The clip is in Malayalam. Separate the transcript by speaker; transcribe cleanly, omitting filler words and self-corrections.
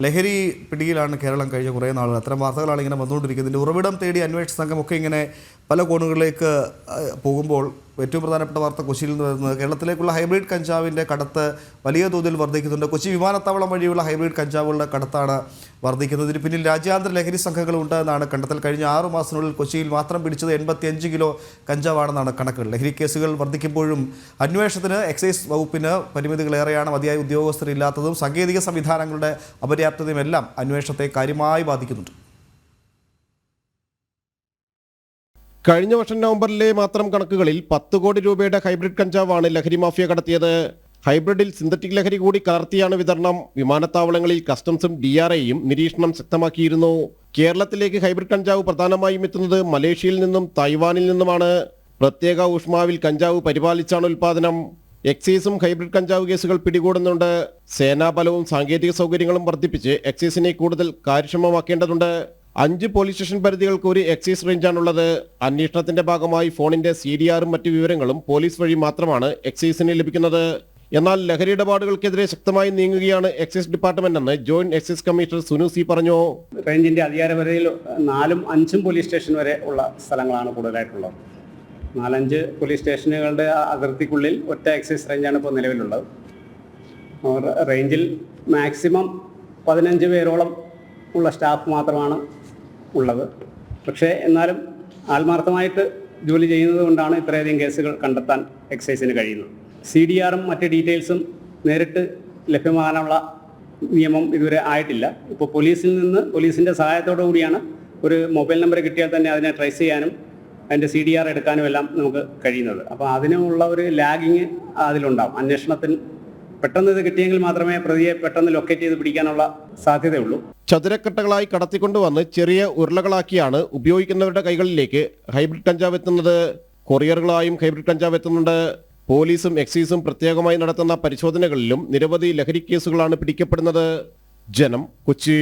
Speaker 1: ലഹരി പിടിയിലാണ് കേരളം കഴിഞ്ഞ കുറേ നാളുകൾ. അത്തരം വാർത്തകളാണ് ഇങ്ങനെ വന്നുകൊണ്ടിരിക്കുന്നത്. ഇതിൻ്റെ ഉറവിടം തേടി അന്വേഷണ സംഘമൊക്കെ ഇങ്ങനെ പല കോണുകളിലേക്ക് പോകുമ്പോൾ ഏറ്റവും പ്രധാനപ്പെട്ട വാർത്ത കൊച്ചിയിൽ നിന്ന് വരുന്നത് കേരളത്തിലേക്കുള്ള ഹൈബ്രിഡ് കഞ്ചാവിൻ്റെ കടത്ത് വലിയ തോതിൽ വർദ്ധിക്കുന്നുണ്ട്. കൊച്ചി വിമാനത്താവളം വഴിയുള്ള ഹൈബ്രിഡ് കഞ്ചാവുകളുടെ കടത്താണ് വർദ്ധിക്കുന്നത്. ഇതിന് പിന്നിൽ രാജ്യാന്തര ലഹരി സംഘങ്ങളുണ്ട് എന്നാണ് കണ്ടെത്തൽ. കഴിഞ്ഞ 6 മാസത്തിനുള്ളിൽ കൊച്ചിയിൽ മാത്രം പിടിച്ചത് 85 കിലോ കഞ്ചാവാണെന്നാണ് കണക്കുകൾ. ലഹരി കേസുകൾ വർദ്ധിക്കുമ്പോഴും അന്വേഷണത്തിന് എക്സൈസ് വകുപ്പിന് പരിമിതികളേറെയാണ്. മതിയായ ഉദ്യോഗസ്ഥരില്ലാത്തതും സാങ്കേതിക സംവിധാനങ്ങളുടെ അപര്യാപ്തതയും എല്ലാം അന്വേഷണത്തെ കാര്യമായി ബാധിക്കുന്നുണ്ട്.
Speaker 2: കഴിഞ്ഞ വർഷം നവംബറിലെ മാത്രം കണക്കുകളിൽ 10 കോടി രൂപയുടെ ഹൈബ്രിഡ് കഞ്ചാവാണ് ലഹരി മാഫിയ കടത്തിയത്. ഹൈബ്രിഡിൽ സിന്തറ്റിക് ലഹരി കൂടി കലർത്തിയാണ് വിതരണം. വിമാനത്താവളങ്ങളിൽ കസ്റ്റംസും DRIയും നിരീക്ഷണം ശക്തമാക്കിയിരുന്നു. കേരളത്തിലേക്ക് ഹൈബ്രിഡ് കഞ്ചാവ് പ്രധാനമായും എത്തുന്നത് മലേഷ്യയിൽ നിന്നും തായ്വാനിൽ നിന്നുമാണ്. പ്രത്യേക ഊഷ്മാവിൽ കഞ്ചാവ് പരിപാലിച്ചാണ് ഉൽപാദനം. എക്സൈസും ഹൈബ്രിഡ് കഞ്ചാവ് കേസുകൾ പിടികൂടുന്നുണ്ട്. സേനാബലവും സാങ്കേതിക സൗകര്യങ്ങളും വർദ്ധിപ്പിച്ച് എക്സൈസിനെ കൂടുതൽ കാര്യക്ഷമമാക്കേണ്ടതുണ്ട്. 5 പോലീസ് സ്റ്റേഷൻ പരിധികൾക്ക് ഒരു എക്സൈസ് റേഞ്ചാണുള്ളത്. അന്വേഷണത്തിന്റെ ഭാഗമായി ഫോണിന്റെ CDRും മറ്റു വിവരങ്ങളും പോലീസ് വഴി മാത്രമാണ് എക്സൈസിന് ലഭിക്കുന്നത്. എന്നാൽ ലഹരി ഇടപാടുകൾക്കെതിരെ ശക്തമായി നീങ്ങുകയാണ് എക്സൈസ് ഡിപ്പാർട്ട്മെന്റ് എന്ന് joint excise commissioner Sunu C പറഞ്ഞു.
Speaker 3: റേഞ്ചിന്റെ അധികാരപരിധിയിൽ 4ഉം 5ഉം പോലീസ് സ്റ്റേഷൻ വരെ ഉള്ള സ്ഥലങ്ങളാണ് കൂടുതലായിട്ടുള്ളത്. 4-5 പോലീസ് സ്റ്റേഷനുകളുടെ അതിർത്തിക്കുള്ളിൽ ഒറ്റ എക്സൈസ് റേഞ്ചാണ് ഇപ്പോൾ നിലവിലുള്ളത്. റേഞ്ചിൽ മാക്സിമം 15 പേരോളം ഉള്ള സ്റ്റാഫ് മാത്രമാണ് ഉള്ളത്. പക്ഷേ എന്നാലും ആത്മാർത്ഥമായിട്ട് ജോലി ചെയ്യുന്നത് കൊണ്ടാണ് ഇത്രയധികം കേസുകൾ കണ്ടെത്താൻ എക്സൈസിന് കഴിയുന്നത്. CDRും മറ്റ് ഡീറ്റെയിൽസും നേരിട്ട് ലഭ്യമാകാനുള്ള നിയമം ഇതുവരെ ആയിട്ടില്ല. ഇപ്പോൾ പോലീസിൻ്റെ സഹായത്തോടു കൂടിയാണ് ഒരു മൊബൈൽ നമ്പർ കിട്ടിയാൽ തന്നെ അതിനെ ട്രേസ് ചെയ്യാനും അതിൻ്റെ CDR എടുക്കാനും എല്ലാം നമുക്ക് കഴിയുന്നത്. അപ്പോൾ അതിനുള്ള ഒരു ലാഗിങ് അതിലുണ്ടാവും. അന്വേഷണത്തിന് പെട്ടെന്ന് ഇത് കിട്ടിയെങ്കിൽ മാത്രമേ പ്രതിയെ പെട്ടെന്ന് ലൊക്കേറ്റ് ചെയ്ത് പിടിക്കാനുള്ള സാധ്യതയുള്ളൂ.
Speaker 2: ചതുരക്കട്ടകളായി കടത്തിക്കൊണ്ടുവന്ന് ചെറിയ ഉരുളകളാക്കിയാണ് ഉപയോഗിക്കുന്നവരുടെ കൈകളിലേക്ക് ഹൈബ്രിഡ് കഞ്ചാവ് എത്തുന്നത്. കൊറിയറുകളായും ഹൈബ്രിഡ് കഞ്ചാവ് എത്തുന്നുണ്ട്. പോലീസും എക്സൈസും പ്രത്യേകമായി നടത്തുന്ന പരിശോധനകളിലും നിരവധി ലഹരി കേസുകളാണ് പിടിക്കപ്പെടുന്നത്. ജനം, കൊച്ചി.